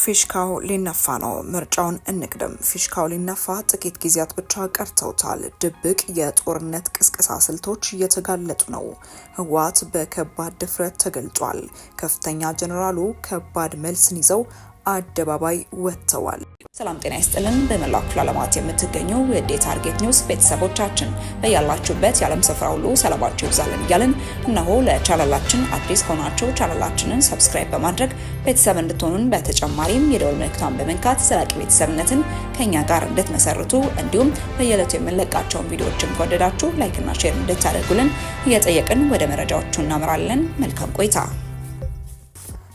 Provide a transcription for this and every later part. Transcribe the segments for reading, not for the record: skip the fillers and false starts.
ፊሽካው ሊነፋ ነው። ምርጫውን እንቅደም። ፊሽካው ሊነፋ ጥቂት ጊዜያት ብቻ ቀርተውታል። ድብቅ የጦርነት ቅስቀሳ ስልቶች እየተጋለጡ ነው። ህወሓት በከባድ ድፍረት ተገልጿል። ከፍተኛ ጀነራሉ ከባድ መልስን ይዘው አደባባይ ወጥተዋል። ሰላም ጤና ይስጥልን። በመላው ክፍለ ዓለማት የምትገኙ የዴ ታርጌት ኒውስ ቤተሰቦቻችን በያላችሁበት የዓለም ስፍራ ሁሉ ሰላማችሁ ይብዛልን እያልን እነሆ ለቻናላችን አዲስ ከሆናችሁ ቻናላችንን ሰብስክራይብ በማድረግ ቤተሰብ እንድትሆኑን በተጨማሪም የደወል ምልክቷን በመንካት ዘላቂ ቤተሰብነትን ከኛ ጋር እንድትመሰርቱ እንዲሁም በየዕለቱ የምንለቃቸውን ቪዲዮዎችን ከወደዳችሁ ላይክ እና ሼር እንድታደርጉልን እየጠየቅን ወደ መረጃዎቹ እናመራለን። መልካም ቆይታ።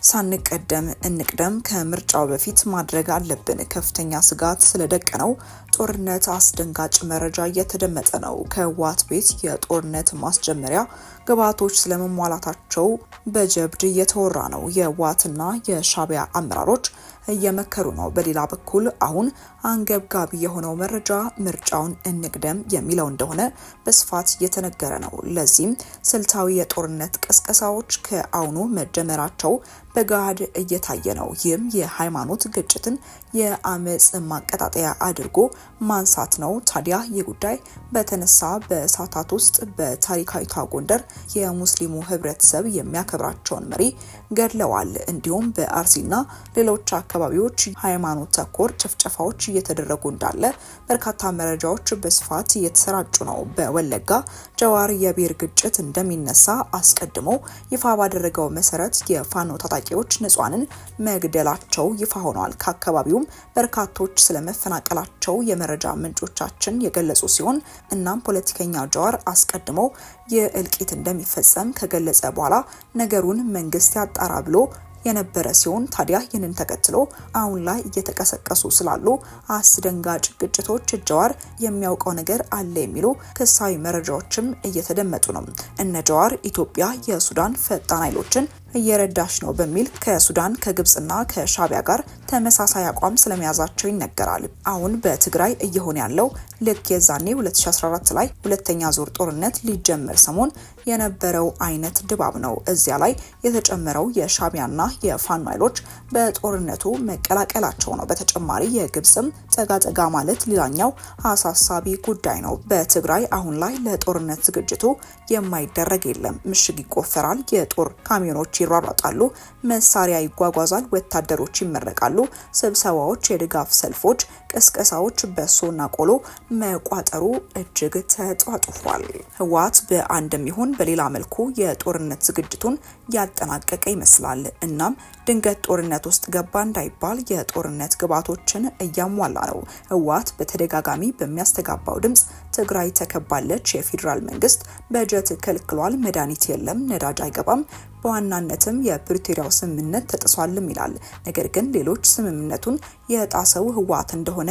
ሳንቀደም እንቅደም። ከምርጫው በፊት ማድረግ አለብን። ከፍተኛ ስጋት ስለደቀነው ጦርነት አስደንጋጭ መረጃ እየተደመጠ ነው። ከህወሓት ቤት የጦርነት ማስጀመሪያ ግብዓቶች ስለመሟላታቸው በጀብድ እየተወራ ነው። የህወሓትና የሻዕቢያ አመራሮች እየመከሩ ነው። በሌላ በኩል አሁን አንገብጋቢ የሆነው መረጃ ምርጫውን እንቅደም የሚለው እንደሆነ በስፋት እየተነገረ ነው። ለዚህም ስልታዊ የጦርነት ቅስቀሳዎች ከአሁኑ መጀመራቸው በጋድ እየታየ ነው። ይህም የሃይማኖት ግጭትን የአመጽ ማቀጣጠያ አድርጎ ማንሳት ነው። ታዲያ ይህ ጉዳይ በተነሳ በሰዓታት ውስጥ በታሪካዊቷ ጎንደር የሙስሊሙ ህብረተሰብ የሚያከብራቸውን መሪ ገድለዋል። እንዲሁም በአርሲና ሌሎች አካባቢዎች ሃይማኖት ተኮር ጭፍጨፋዎች እየተደረጉ እንዳለ በርካታ መረጃዎች በስፋት እየተሰራጩ ነው። በወለጋ ጀዋር የብሔር ግጭት እንደሚነሳ አስቀድሞ ይፋ ባደረገው መሰረት የፋኖ ታጣቂዎች ንጹሃንን መግደላቸው ይፋ ሆኗል። ከአካባቢውም በርካቶች ስለመፈናቀላቸው የመረጃ ምንጮቻችን የገለጹ ሲሆን እናም ፖለቲከኛ ጀዋር አስቀድሞ የእልቂት እንደሚፈጸም ከገለጸ በኋላ ነገሩን መንግስት ያጣራ ብሎ የነበረ ሲሆን ታዲያ ይህንን ተከትሎ አሁን ላይ እየተቀሰቀሱ ስላሉ አስደንጋጭ ግጭቶች ጀዋር የሚያውቀው ነገር አለ የሚሉ ክሳዊ መረጃዎችም እየተደመጡ ነው። እነ ጀዋር ኢትዮጵያ የሱዳን ፈጣን ኃይሎችን እየረዳች ነው በሚል ከሱዳን ከግብጽና ከሻዕቢያ ጋር ተመሳሳይ አቋም ስለመያዛቸው ይነገራል። አሁን በትግራይ እየሆነ ያለው ልክ የዛኔ 2014 ላይ ሁለተኛ ዙር ጦርነት ሊጀመር ሰሞን የነበረው አይነት ድባብ ነው። እዚያ ላይ የተጨመረው የሻዕቢያና የፋኖ ኃይሎች በጦርነቱ መቀላቀላቸው ነው። በተጨማሪ የግብጽም ጠጋ ማለት ሌላኛው አሳሳቢ ጉዳይ ነው። በትግራይ አሁን ላይ ለጦርነት ዝግጅቱ የማይደረግ የለም። ምሽግ ይቆፈራል፣ የጦር ካሚዮኖች ይሯሯጣሉ፣ መሳሪያ ይጓጓዛል፣ ወታደሮች ይመረቃሉ፣ ስብሰባዎች፣ የድጋፍ ሰልፎች፣ ቅስቀሳዎች በሶና ቆሎ መቋጠሩ እጅግ ተጧጡፏል። ህወሓት በአንድም ይሁን በሌላ መልኩ የጦርነት ዝግጅቱን ያጠናቀቀ ይመስላል። እናም ድንገት ጦርነት ውስጥ ገባ እንዳይባል የጦርነት ግብዓቶችን እያሟላ ነው። ህወሓት በተደጋጋሚ በሚያስተጋባው ድምጽ ትግራይ ተከባለች፣ የፌዴራል መንግስት በጀት ከልክሏል፣ መድኃኒት የለም፣ ነዳጅ አይገባም፣ በዋናነትም የፕሪቶሪያው ስምምነት ተጥሷልም ይላል። ነገር ግን ሌሎች ስምምነቱን የጣሰው ህወሓት እንደሆነ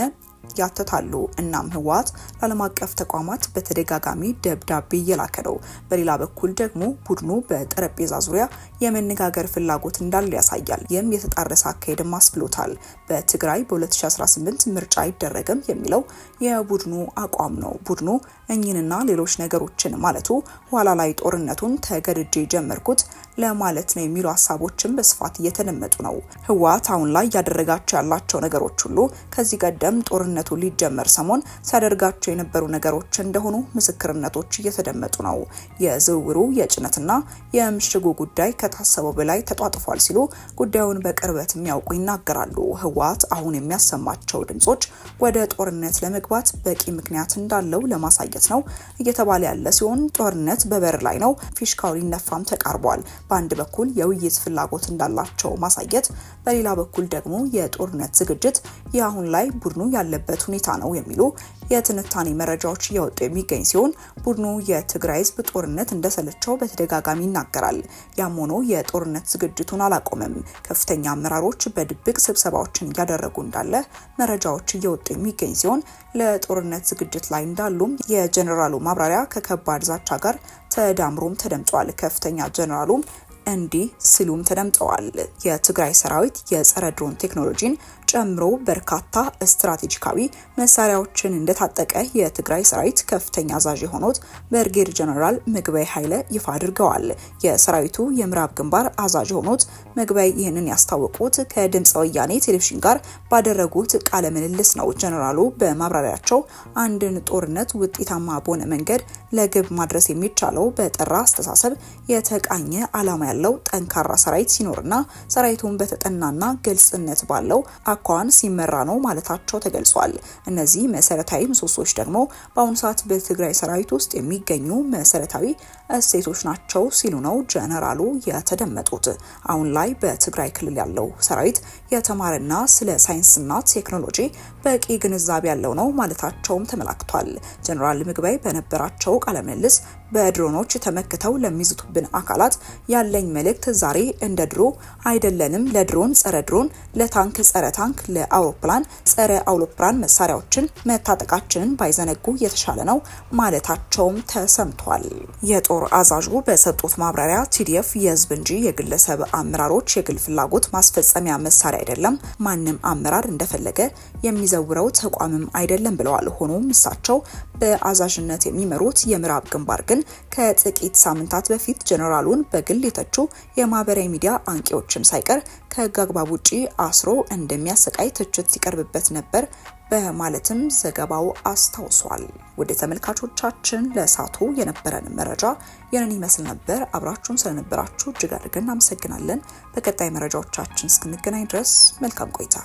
ያተታሉ። እናም ህወሓት ለዓለም አቀፍ ተቋማት በተደጋጋሚ ደብዳቤ እየላከ ነው። በሌላ በኩል ደግሞ ቡድኑ በጠረጴዛ ዙሪያ የመነጋገር ፍላጎት እንዳለ ያሳያል። ይህም የተጣረሰ አካሄድም አስብሎታል። በትግራይ በ2018 ምርጫ አይደረግም የሚለው የቡድኑ አቋም ነው። ቡድኑ እኚህንና ሌሎች ነገሮችን ማለቱ ኋላ ላይ ጦርነቱን ተገድጄ ጀመርኩት ለማለት ነው የሚሉ ሀሳቦችን በስፋት እየተደመጡ ነው። ህወሓት አሁን ላይ ያደረጋቸው ያላቸው ነገሮች ሁሉ ከዚህ ቀደም ጦርነቱ ሊጀመር ሰሞን ሲያደርጋቸው የነበሩ ነገሮች እንደሆኑ ምስክርነቶች እየተደመጡ ነው። የዝውውሩ የጭነትና የምሽጉ ጉዳይ ከታሰበው በላይ ተጧጥፏል ሲሉ ጉዳዩን በቅርበት የሚያውቁ ይናገራሉ። ህወሓት አሁን የሚያሰማቸው ድምጾች ወደ ጦርነት ለመግባት በቂ ምክንያት እንዳለው ለማሳየት ነው እየተባለ ያለ ሲሆን ጦርነት በበር ላይ ነው፣ ፊሽካው ሊነፋም ተቃርቧል። በአንድ በኩል የውይይት ፍላጎት እንዳላቸው ማሳየት፣ በሌላ በኩል ደግሞ የጦርነት ዝግጅት የአሁን ላይ ቡድኑ ያለበት ሁኔታ ነው የሚሉ የትንታኔ መረጃዎች እየወጡ የሚገኝ ሲሆን ቡድኑ የትግራይ ህዝብ ጦርነት እንደሰለቸው በተደጋጋሚ ይናገራል። ያም ሆኖ የጦርነት ዝግጅቱን አላቆመም። ከፍተኛ አመራሮች በድብቅ ስብሰባዎችን እያደረጉ እንዳለ መረጃዎች እየወጡ የሚገኝ ሲሆን ለጦርነት ዝግጅት ላይ እንዳሉም የጀነራሉ ማብራሪያ ከከባድ ዛቻ ጋር ተዳምሮም ተደምጧል። ከፍተኛ ጀነራሉም እንዲህ ሲሉም ተደምጠዋል። የትግራይ ሰራዊት የጸረ ድሮን ቴክኖሎጂን ጨምሮ በርካታ ስትራቴጂካዊ መሳሪያዎችን እንደታጠቀ የትግራይ ሰራዊት ከፍተኛ አዛዥ የሆኑት ብርጌድ ጀነራል ምግበይ ኃይለ ይፋ አድርገዋል። የሰራዊቱ የምዕራብ ግንባር አዛዥ የሆኑት ምግበይ ይህንን ያስታወቁት ከድምፀ ወያኔ ቴሌቪዥን ጋር ባደረጉት ቃለ ምልልስ ነው። ጀነራሉ በማብራሪያቸው አንድን ጦርነት ውጤታማ በሆነ መንገድ ለግብ ማድረስ የሚቻለው በጠራ አስተሳሰብ የተቃኘ ዓላማ ያለው ጠንካራ ሰራዊት ሲኖርና ሰራዊቱን በተጠናና ግልጽነት ባለው አኳኋን ሲመራ ነው ማለታቸው ተገልጿል። እነዚህ መሰረታዊ ምሰሶች ደግሞ በአሁኑ ሰዓት በትግራይ ሰራዊት ውስጥ የሚገኙ መሰረታዊ እሴቶች ናቸው ሲሉ ነው ጀነራሉ የተደመጡት። አሁን ላይ በትግራይ ክልል ያለው ሰራዊት የተማረና ስለ ሳይንስና ቴክኖሎጂ በቂ ግንዛቤ ያለው ነው ማለታቸውም ተመላክቷል። ጀነራል ምግበይ በነበራቸው ቃለ ምልልስ በድሮኖች ተመክተው ለሚዝቱብን አካላት ያለኝ መልእክት ዛሬ እንደ ድሮ አይደለንም። ለድሮን ጸረ ድሮን፣ ለታንክ ጸረ ታንክ፣ ለአውሮፕላን ጸረ አውሮፕላን መሳሪያዎችን መታጠቃችንን ባይዘነጉ የተሻለ ነው ማለታቸውም ተሰምቷል። የጦር አዛዡ በሰጡት ማብራሪያ ቲዲኤፍ የህዝብ እንጂ የግለሰብ አመራሮች የግል ፍላጎት ማስፈጸሚያ መሳሪያ አይደለም፣ ማንም አመራር እንደፈለገ የሚዘውረው ተቋምም አይደለም ብለዋል። ሆኖም እሳቸው በአዛዥነት የሚመሩት የምዕራብ ግንባር ግን ከጥቂት ሳምንታት በፊት ጀነራሉን በግል የተቹ የማህበራዊ ሚዲያ አንቂዎችን ሳይቀር ከህግ አግባብ ውጪ አስሮ እንደሚያሰቃይ ትችት ሲቀርብበት ነበር በማለትም ዘገባው አስታውሷል። ወደ ተመልካቾቻችን ለሳቱ የነበረን መረጃ ይህንን ይመስል ነበር። አብራችሁን ስለነበራችሁ እጅግ አድርገን እናመሰግናለን። በቀጣይ መረጃዎቻችን እስክንገናኝ ድረስ መልካም ቆይታ